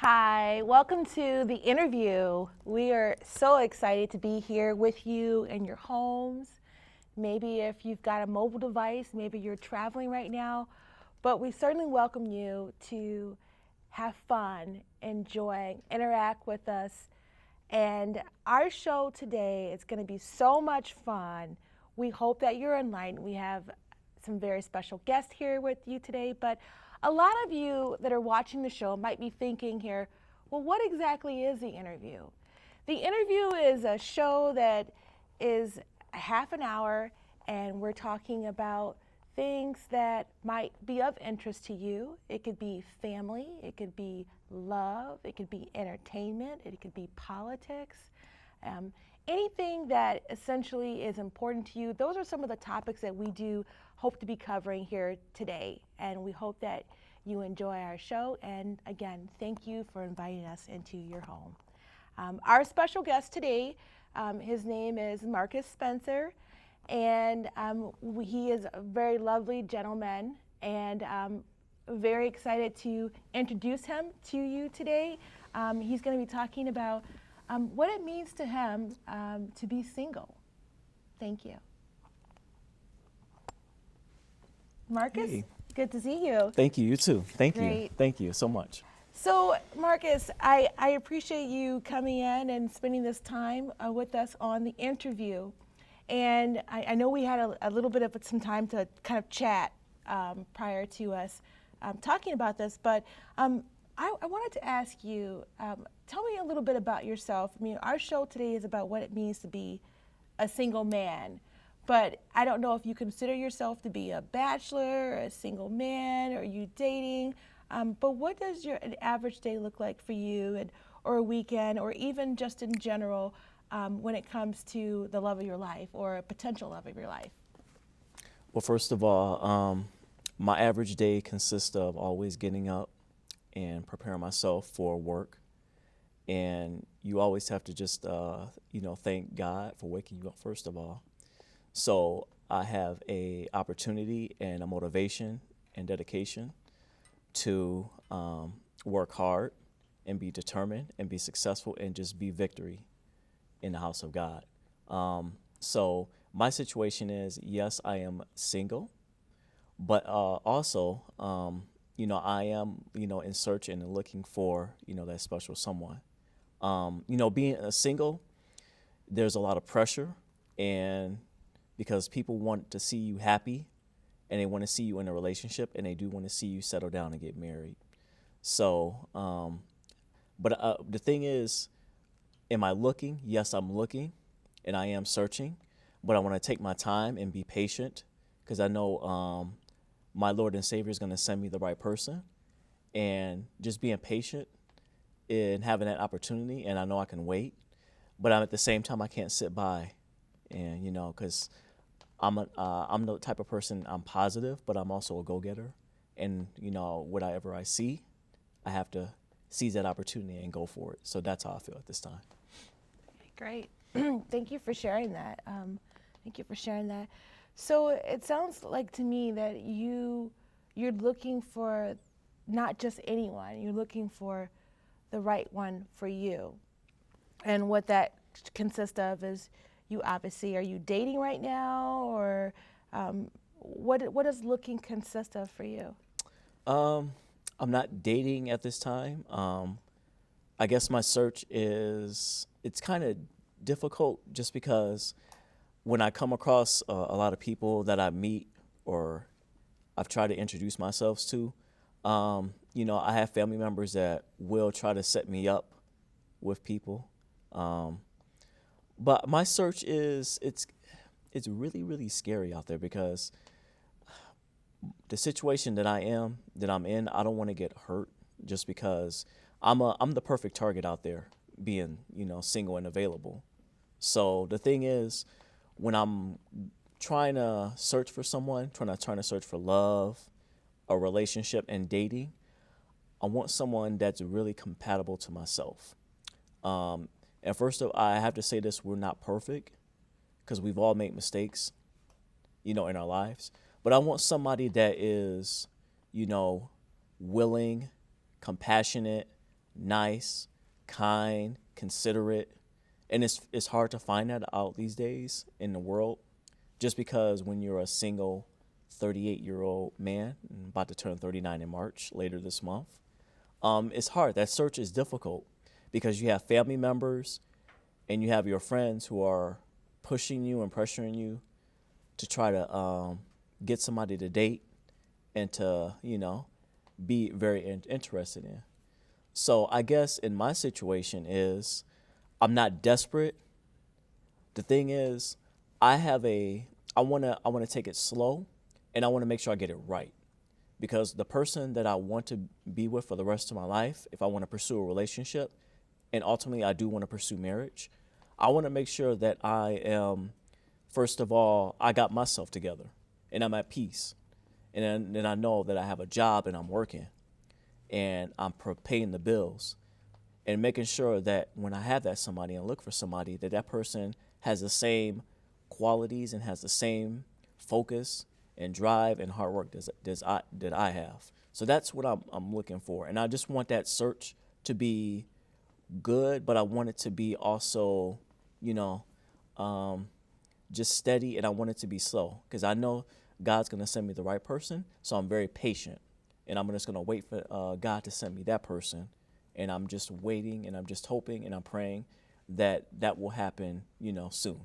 Hi, welcome to the interview. We are so excited to be here with you in your homes. Maybe if you've got a mobile device, maybe you're traveling right now, but we certainly welcome you to have fun, enjoy, interact with us. And our show today is going to be so much fun. We hope that you're enlightened. We have some very special guests here with you today, but a lot of you that are watching the show might be thinking here, well, what exactly is the interview? The interview is a show that is a half an hour, and we're talking about things that might be of interest to you. It could be family, it could be love, it could be entertainment, it could be politics. Um, Anything that essentially is important to you, those are some of the topics that we do hope to be covering here today. And we hope that you enjoy our show. And again, thank you for inviting us into your home. Our special guest today, his name is Marcus Spencer, and he is a very lovely gentleman, and very excited to introduce him to you today. He's going to be talking about what it means to him to be single. Thank you. Marcus, Hey, good to see you. thank you. You too. Thank you. Great. Thank you so much. So, Marcus, I appreciate you coming in and spending this time with us on the interview. And I know we had a little bit of some time to kind of chat prior to us talking about this, but I wanted to ask you, tell me a little bit about yourself. I mean, our show today is about what it means to be a single man, but I don't know if you consider yourself to be a bachelor, a single man, or are you dating? But what does an average day look like for you, or a weekend, or even just in general when it comes to the love of your life or a potential love of your life? Well, first of all, my average day consists of always getting up and preparing myself for work. And you always have to just, thank God for waking you up, first of all. So I have a opportunity and a motivation and dedication to work hard and be determined and be successful and just be victory in the house of God. So my situation is, yes, I am single, but also, I am, in search and looking for, that special someone. Being a single, there's a lot of pressure, and because people want to see you happy and they want to see you in a relationship and they do want to see you settle down and get married. So, but the thing is, am I looking? Yes, I'm looking and I am searching, but I want to take my time and be patient because I know my Lord and Savior is going to send me the right person, and just being patient and having that opportunity. And I know I can wait, but I'm at the same time, I can't sit by and, because I'm the type of person, I'm positive, but I'm also a go-getter. And, whatever I see, I have to seize that opportunity and go for it. So that's how I feel at this time. Great. Thank you for sharing that. Thank you for sharing that. So it sounds like to me that you're looking for not just anyone, you're looking for the right one for you. And what that consists of is, you obviously, are you dating right now, or what does looking consist of for you? I'm not dating at this time. I guess my search it's kind of difficult just because when I come across a lot of people that I meet or I've tried to introduce myself to, I have family members that will try to set me up with people. But my search it's really, really scary out there because the situation that I'm in, I don't want to get hurt just because I'm the perfect target out there being, single and available. So the thing is, when I'm trying to search for someone, trying to search for love, a relationship, and dating, I want someone that's really compatible to myself. And first of all, I have to say this: we're not perfect because we've all made mistakes, in our lives. But I want somebody that is, willing, compassionate, nice, kind, considerate. And it's hard to find that out these days in the world, just because when you're a single 38-year-old man, about to turn 39 in March later this month, it's hard. That search is difficult because you have family members and you have your friends who are pushing you and pressuring you to try to get somebody to date and to, be very interested in. So I guess in my situation is I'm not desperate. The thing is, I wanna take it slow, and I want to make sure I get it right, because the person that I want to be with for the rest of my life, if I want to pursue a relationship, and ultimately I do want to pursue marriage, I want to make sure that I am, first of all, I got myself together and I'm at peace. And then I know that I have a job and I'm working and I'm paying the bills, and making sure that when I have that somebody and look for somebody, that that person has the same qualities and has the same focus and drive and hard work that I have. So that's what I'm looking for. And I just want that search to be good, but I want it to be also, you know, um, just steady, and I want it to be slow because I know God's going to send me the right person. So I'm very patient, and I'm just going to wait for God to send me that person. And I'm just waiting, and I'm just hoping, and I'm praying that that will happen, soon.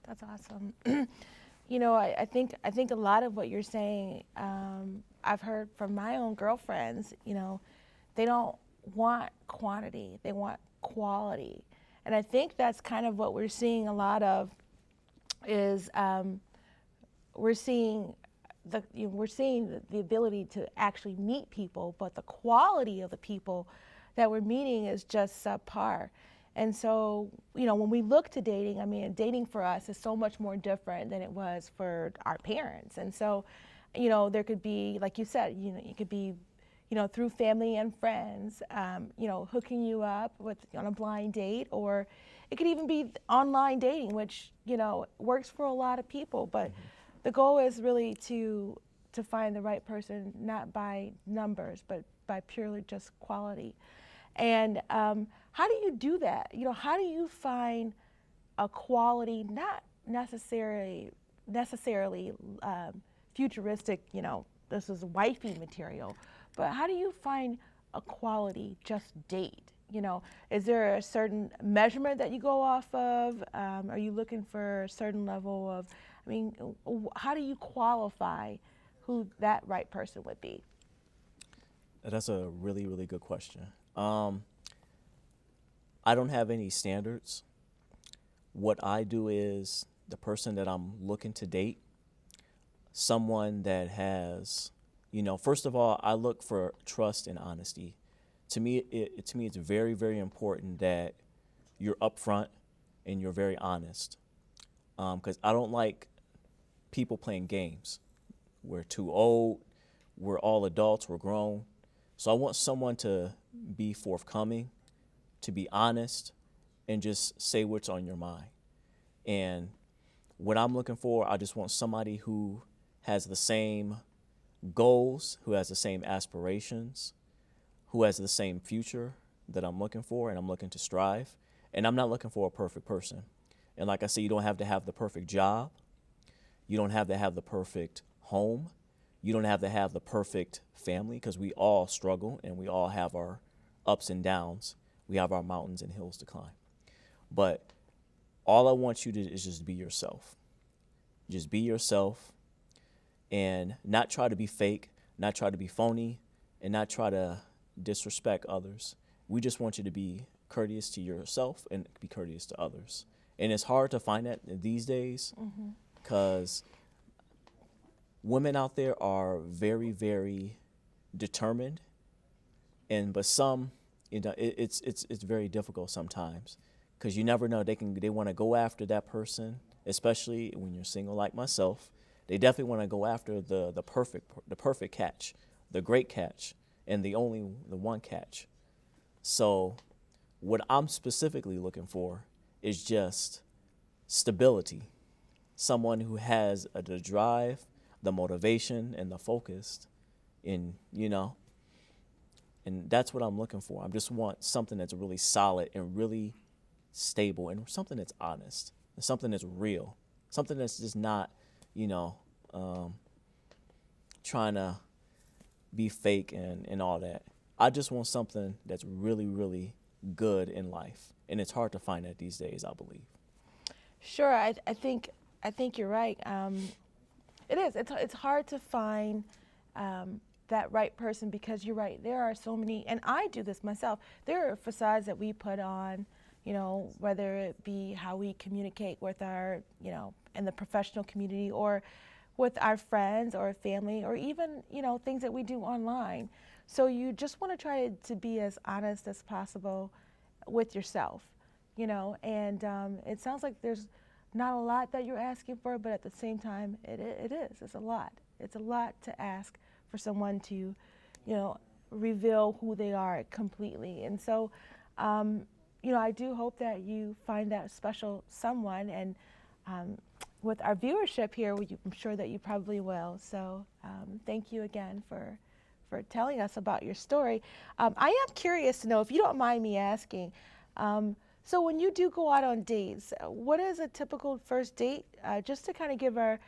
That's awesome. I think a lot of what you're saying, I've heard from my own girlfriends. They don't want quantity; they want quality, and I think that's kind of what we're seeing a lot of. Is we're seeing the ability to actually meet people, but the quality of the people that we're meeting is just subpar. And so, when we look to dating, I mean, dating for us is so much more different than it was for our parents. And so, there could be, like you said, it could be, through family and friends, hooking you up on a blind date, or it could even be online dating, which, works for a lot of people. But the goal is really to find the right person, not by numbers, but by purely just quality. And how do you do that? How do you find a quality, not necessarily futuristic, this is wifey material, but how do you find a quality just date? Is there a certain measurement that you go off of? Are you looking for a certain level of, how do you qualify who that right person would be? That's a really, really good question. I don't have any standards. What I do is the person that I'm looking to date, someone that has, first of all, I look for trust and honesty. To me, it's very, very important that you're upfront and you're very honest. Because I don't like people playing games. We're too old. We're all adults. We're grown. So I want someone to be forthcoming, to be honest, and just say what's on your mind. And what I'm looking for, I just want somebody who has the same goals, who has the same aspirations, who has the same future that I'm looking for and I'm looking to strive. And I'm not looking for a perfect person. And like I said, you don't have to have the perfect job. You don't have to have the perfect home. You don't have to have the perfect family, because we all struggle and we all have our ups and downs. We have our mountains and hills to climb. But all I want you to is just be yourself. Just be yourself and not try to be fake, not try to be phony, and not try to disrespect others. We just want you to be courteous to yourself and be courteous to others. And it's hard to find that these days because women out there are very, very determined, but some, it's very difficult sometimes because you never know. They want to go after that person, especially when you're single like myself. They definitely want to go after the perfect catch, the great catch, and the one catch. So what I'm specifically looking for is just stability. Someone who has the drive, the motivation, and the focus in, And that's what I'm looking for. I just want something that's really solid and really stable, and something that's honest, and something that's real, something that's just not, you know, trying to be fake and all that. I just want something that's really, really good in life. And it's hard to find that these days, I believe. Sure, I think you're right. It is. It's hard to find that right person because you're right. There are so many, and I do this myself. There are facades that we put on, whether it be how we communicate with our, in the professional community or with our friends or family or even, things that we do online. So you just want to try to be as honest as possible with yourself, and it sounds like there's not a lot that you're asking for, but at the same time, it is. It's a lot. It's a lot to ask for someone to, reveal who they are completely. And so, I do hope that you find that special someone. And with our viewership here, I'm sure that you probably will. So thank you again for telling us about your story. I am curious to know, if you don't mind me asking, so when you do go out on dates, what is a typical first date? Just to kind of give our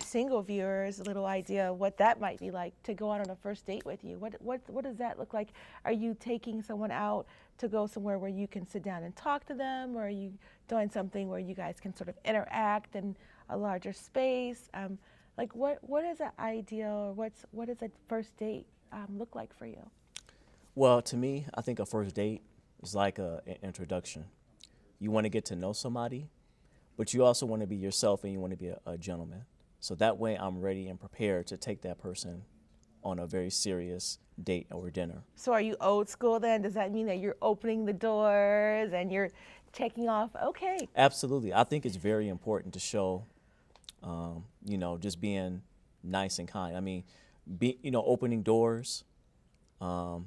single viewers a little idea of what that might be like to go out on a first date with you. What does that look like? Are you taking someone out to go somewhere where you can sit down and talk to them, or are you doing something where you guys can sort of interact in a larger space? Like what is an ideal, or what does a first date look like for you? Well, to me, I think a first date is like an introduction. You want to get to know somebody, but you also want to be yourself, and you want to be a gentleman. So that way I'm ready and prepared to take that person on a very serious date or dinner. So are you old school then? Does that mean that you're opening the doors and you're checking off? Okay. Absolutely. I think it's very important to show, just being nice and kind. I mean, opening doors and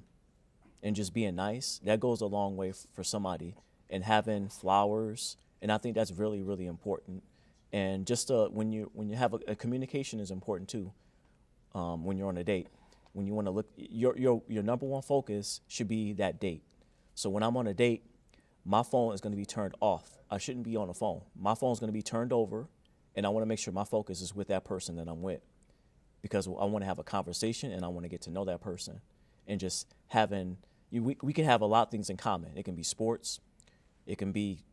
just being nice, that goes a long way for somebody. And having flowers, and I think that's really, really important. And just when you have a communication is important too. When you're on a date, when you want to look, your number one focus should be that date. So when I'm on a date, my phone is going to be turned off. I shouldn't be on the phone. My phone is going to be turned over, and I want to make sure my focus is with that person that I'm with, because I want to have a conversation and I want to get to know that person. And just having, we can have a lot of things in common. It can be sports, it can be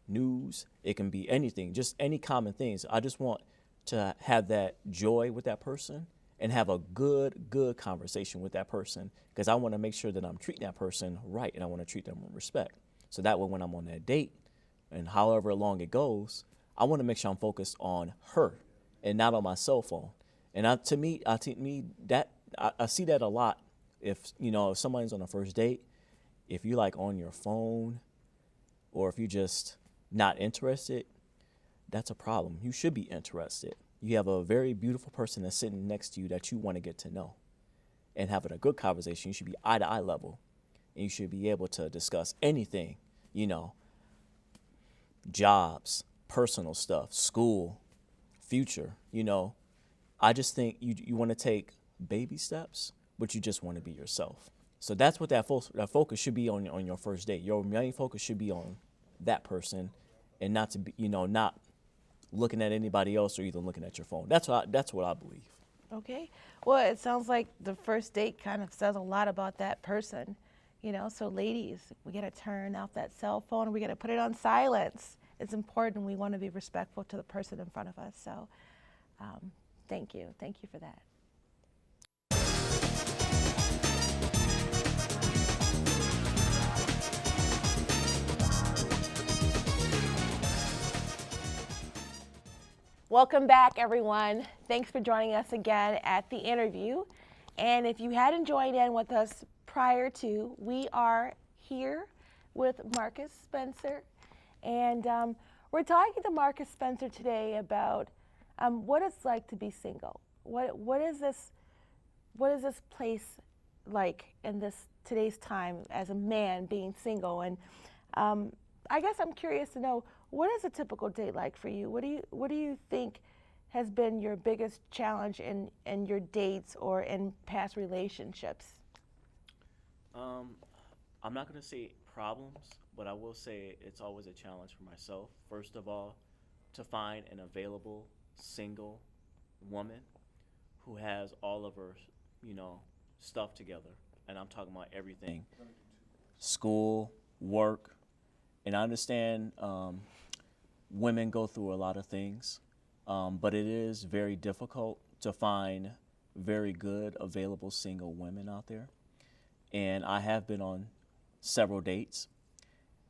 news, it can be anything, just any common things. I just want to have that joy with that person and have a good conversation with that person, because I want to make sure that I'm treating that person right, and I want to treat them with respect. So that way when I'm on that date, and however long it goes, I want to make sure I'm focused on her and not on my cell phone. And to me, that I see that a lot. If somebody's on a first date, if you're like on your phone, or if you're just not interested, that's a problem. You should be interested. You have a very beautiful person that's sitting next to you that you want to get to know, and having a good conversation. You should be eye to eye level, and you should be able to discuss anything, jobs, personal stuff, school, future. I just think you want to take baby steps, but you just want to be yourself. So that's what that focus should be on your first date. Your main focus should be on that person, and not to be, not looking at anybody else or even looking at your phone. That's what I believe. Okay. Well, it sounds like the first date kind of says a lot about that person. So ladies, we got to turn off that cell phone. We got to put it on silence. It's important. We want to be respectful to the person in front of us. So thank you. Thank you for that. Welcome back, everyone. Thanks for joining us again at the interview. And if you hadn't joined in with us prior to, we are here with Marcus Spencer. And we're talking to Marcus Spencer today about what it's like to be single. What is this place like in today's time as a man being single? And I guess I'm curious to know, what is a typical date like for you? What do you think has been your biggest challenge in your dates or in past relationships? Um, I'm not going to say problems, but I will say it's always a challenge for myself. First of all, to find an available single woman who has all of her, you know, stuff together. And I'm talking about everything: school, work. And I understand women go through a lot of things, but it is very difficult to find very good, available single women out there. And I have been on several dates,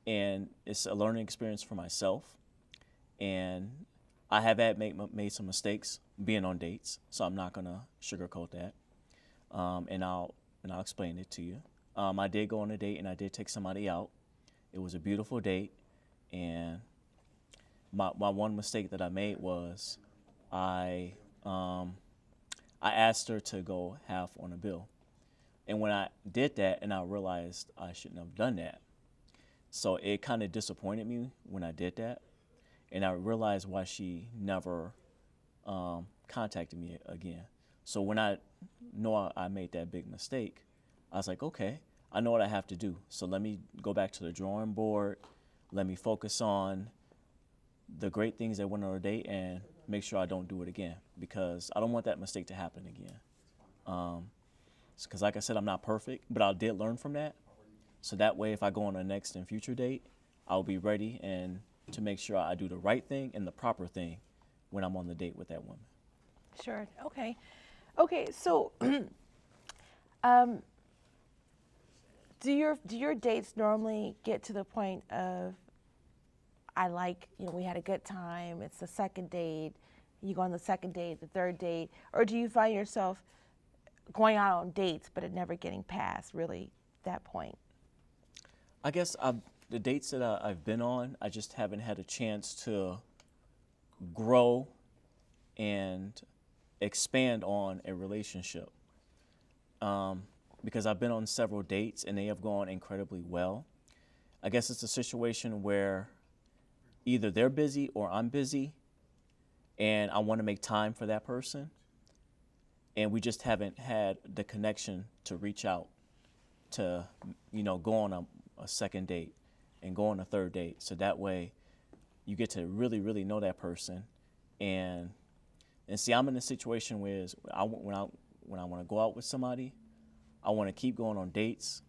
and it's a learning experience for myself. And I have made some mistakes being on dates, so I'm not gonna sugarcoat that. And I'll explain it to you. I did go on a date, and I did take somebody out. It was a beautiful date, and my one mistake that I made was I I asked her to go half on a bill, and when I did that, and I realized I shouldn't have done that, so it kind of disappointed me when I did that, and I realized why she never contacted me again. So when I know I made that big mistake, I was like, okay, I know what I have to do. So let me go back to the drawing board. Let me focus on the great things that went on a date and make sure I don't do it again, because I don't want that mistake to happen again. Because like I said, I'm not perfect, but I did learn from that. So that way, if I go on a next and future date, I'll be ready and to make sure I do the right thing and the proper thing when I'm on the date with that woman. Sure. Okay. Okay. So, um, do your dates normally get to the point of we had a good time. It's the second date. You go on the second date, the third date, or do you find yourself going out on dates but it never getting past really that point? I guess the dates that I've been on, I just haven't had a chance to grow and expand on a relationship. Because I've been on several dates and they have gone incredibly well. I guess it's a situation where either they're busy or I'm busy, and I want to make time for that person, and we just haven't had the connection to reach out to, go on a second date and go on a third date. So that way you get to really, really know that person. And see, I'm in a situation where when I want to go out with somebody, I want to keep going on dates,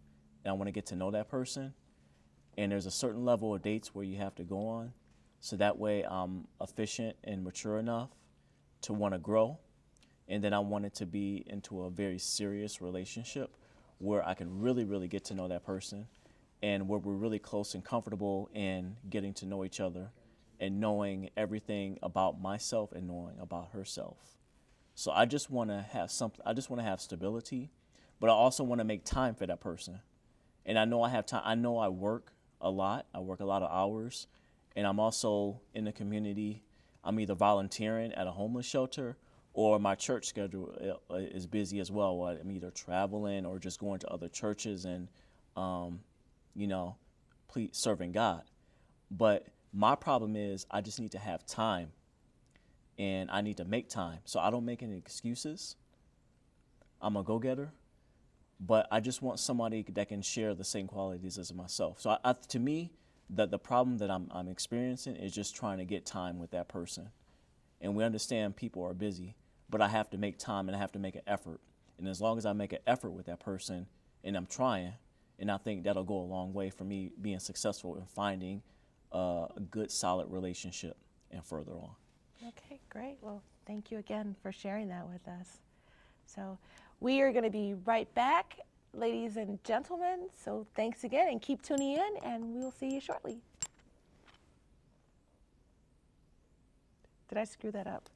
and I want to get to know that person. And there's a certain level of dates where you have to go on. So that way I'm efficient and mature enough to want to grow. And then I want it to be into a very serious relationship where I can really, really get to know that person, and where we're really close and comfortable in getting to know each other and knowing everything about myself and knowing about herself. So I just want to have something. I just want to have stability, but I also want to make time for that person. And I know I have time. I know I work a lot. I work a lot of hours, and I'm also in the community. I'm either volunteering at a homeless shelter, or my church schedule is busy as well. I'm either traveling or just going to other churches and, serving God. But my problem is I just need to have time, and I need to make time. So I don't make any excuses. I'm a go-getter, but I just want somebody that can share the same qualities as myself. So to me, the problem that I'm experiencing is just trying to get time with that person. And we understand people are busy, but I have to make time and I have to make an effort. And as long as I make an effort with that person and I'm trying, and I think that'll go a long way for me being successful in finding a good, solid relationship and further on. Okay, great. Well, thank you again for sharing that with us. So we are going to be right back, ladies and gentlemen. So thanks again, and keep tuning in, and we'll see you shortly. Did I screw that up?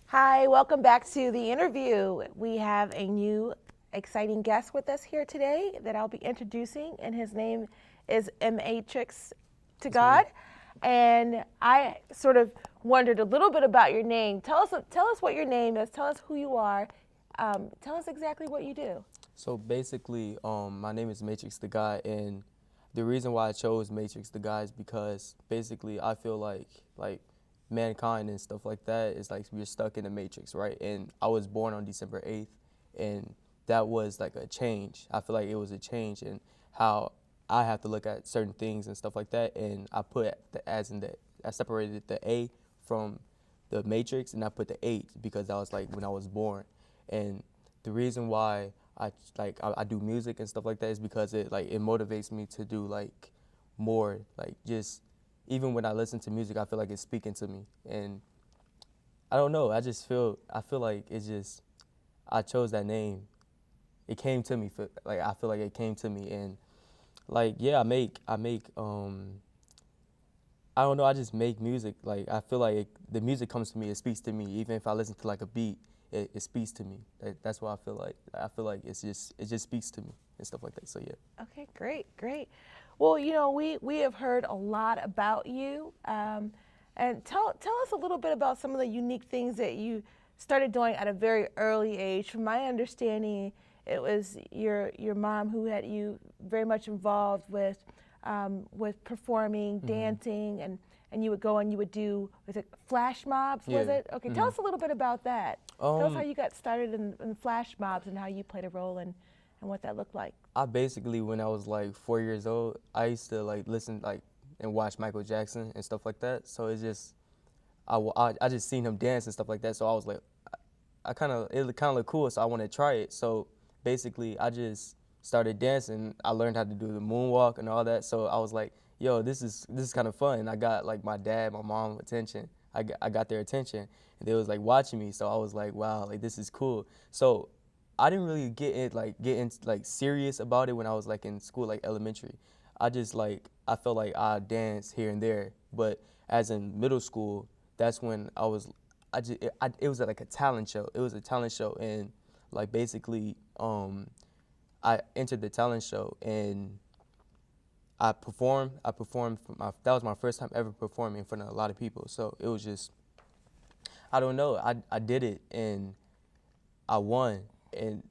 Hi, welcome back to the interview. We have a new exciting guest with us here today that I'll be introducing, and his name is M.A. Tricks to God. And I sort of wondered a little bit about your name. Tell us what your name is. Tell us who you are. Tell us exactly what you do. So basically, my name is Matrix the Guy, and the reason why I chose Matrix the Guy is because basically I feel like mankind and stuff like that is like we're stuck in the Matrix, right? And I was born on December 8th, and that was like a change. I feel like it was a change in how I have to look at certain things and stuff like that, and I put the as in the I separated the A from the Matrix, and I put the 8 because that was like when I was born, and the reason why I do music and stuff like that is because it motivates me to do like more, like just even when I listen to music I feel like it's speaking to me, and I don't know, I feel like it's just I chose that name. It came to me for like I feel like it came to me, and like yeah, I don't know, I just make music. Like I feel like the music comes to me, it speaks to me. Even if I listen to like a beat, it speaks to me. That's why I feel like it just speaks to me and stuff like that. So yeah. Okay, great, great. Well, we have heard a lot about you, and tell us a little bit about some of the unique things that you started doing at a very early age. From my understanding, it was your mom who had you very much involved with performing, dancing, and you would go and you would do, was it flash mobs, was Yeah. it? Okay, tell us a little bit about that. Tell us how Um, you got started in flash mobs and how you played a role and what that looked like. I basically when I was like 4 years old, I used to like listen like and watch Michael Jackson and stuff like that. So it's just I just seen him dance and stuff like that. So I was like, it kind of looked cool. So I wanted to try it. So basically, I just started dancing. I learned how to do the moonwalk and all that. So I was like, yo, this is kind of fun. And I got like my dad, my mom attention. I got their attention, and they was like watching me. So I was like, wow, like this is cool. So I didn't really get in like serious about it when I was like in school, like elementary. I felt like I danced here and there, but as in middle school, that's when it was like a talent show. It was a talent show, and like basically, I entered the talent show and I performed. That was my first time ever performing in front of a lot of people. So it was just, I don't know. I did it and I won, and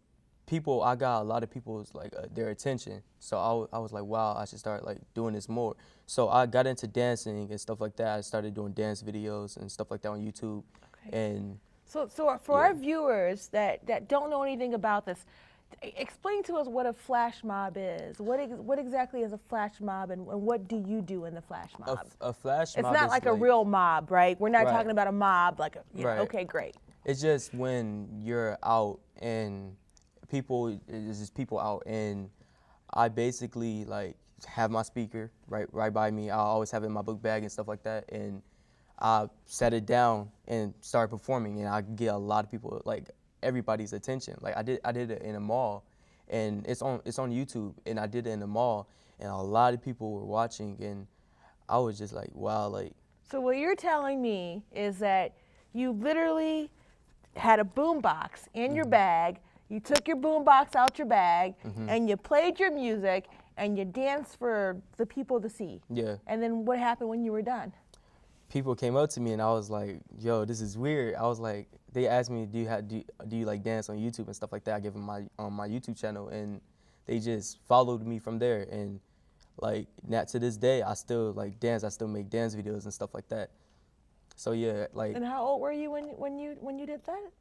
I got a lot of people's like their attention. So I was like, wow, I should start like doing this more. So I got into dancing and stuff like that. I started doing dance videos and stuff like that on YouTube. Okay. And So for yeah. our viewers that don't know anything about this, explain to us what a flash mob is. What exactly is a flash mob, and what do you do in the flash mob? A flash It's mob not is like a real mob, right? We're not Right. talking about a mob like a, Right. okay, great. It's just when you're out and it's just people out, and I basically like have my speaker right by me. I always have it in my book bag and stuff like that, and I set it down and start performing, and I get a lot of people, like everybody's attention. Like I did it in a mall, and it's on YouTube, and I did it in the mall, and a lot of people were watching, and I was just like, wow, like So what you're telling me is that you literally had a boombox in your bag. You took your boombox out your bag, and you played your music, and you danced for the people to see. yeah. And then what happened when you were done? People came up to me and I was like, yo, this is weird. I was like, they asked me, do you like dance on YouTube and stuff like that? I gave them my YouTube channel, and they just followed me from there. And like now to this day, I still like dance. I still make dance videos and stuff like that. So yeah, like And how old were you when you did that?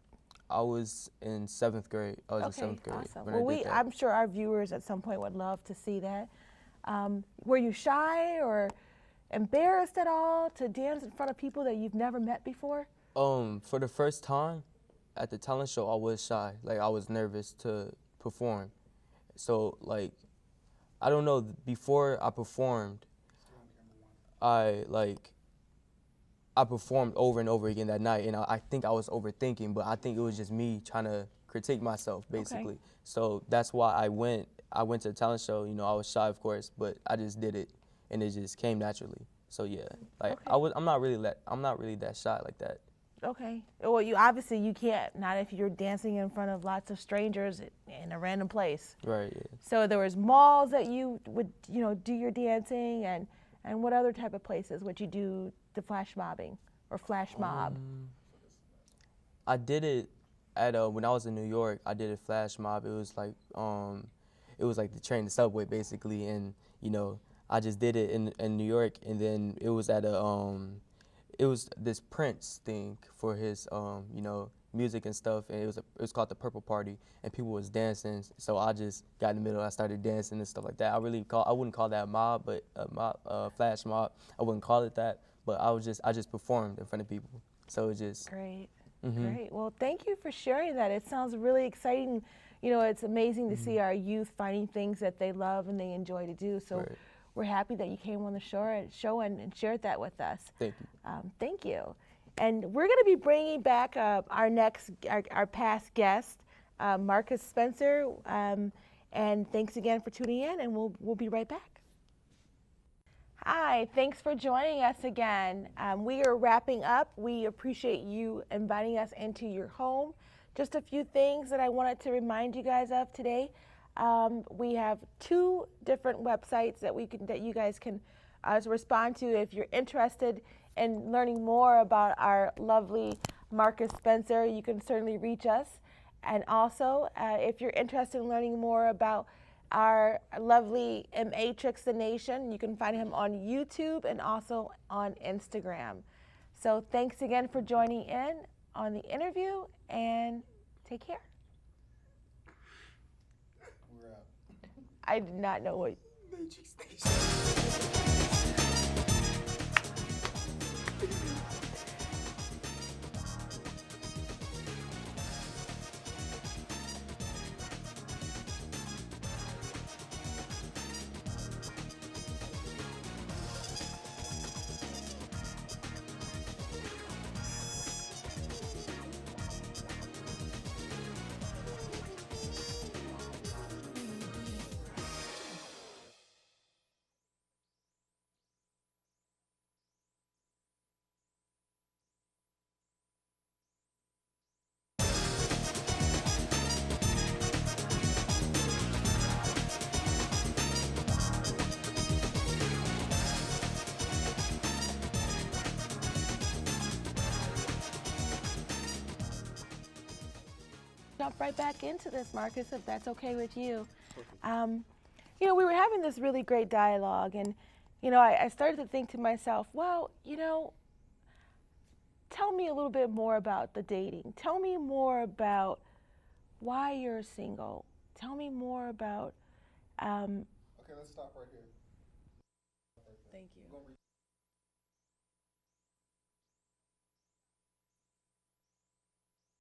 I was in 7th grade. I was in 7th grade Awesome. when Well, I did that. I'm sure our viewers at some point would love to see that. Were you shy or embarrassed at all to dance in front of people that you've never met before? For the first time at the talent show, I was shy. Like I was nervous to perform. So like, I don't know. Before I performed, I performed over and over again that night, and I think I was overthinking, but I think it was just me trying to critique myself basically. So that's why I went to the talent show. You know, I was shy, of course, but I just did it, and it just came naturally. So yeah, like I'm not really that shy like that. Okay. Well, you can't, not if you're dancing in front of lots of strangers in a random place. Right. Yeah. So there was malls that you would, do your dancing, and And what other type of places would you do the flash mobbing or flash mob? I did it at when I was in New York. I did a flash mob. It was like the train, the subway, basically, and you know, I just did it in New York, and then it was at it was this Prince thing for his you know, music and stuff, and it was called the Purple Party, and people was dancing. So I just got in the middle. I started dancing and stuff like that. I wouldn't call that a mob, but a mob, flash mob. I wouldn't call it that, but I just performed in front of people. So it just Great. Great. Well, thank you for sharing that. It sounds really exciting. You know, it's amazing to see our youth finding things that they love and they enjoy to do. So Right. we're happy that you came on the show and shared that with us. Thank you. Thank you. And we're going to be bringing back our past guest, Marcus Spencer. And thanks again for tuning in, and we'll be right back. Hi, thanks for joining us again. We are wrapping up. We appreciate you inviting us into your home. Just a few things that I wanted to remind you guys of today. We have 2 different websites that you guys can respond to if you're interested in learning more about our lovely Marcus Spencer. You can certainly reach us. And also, if you're interested in learning more about our lovely Matrix the Nation, you can find him on YouTube and also on Instagram. So thanks again for joining in on the interview, and take care. We're out. I did not know what. Matrix Nation. Jump right back into this, Marcus, if that's okay with you. You know, we were having this really great dialogue, and you know, I started to think to myself, well, you know, tell me a little bit more about the dating. Tell me more about why you're single. Tell me more about. Okay, let's stop right here. Thank you.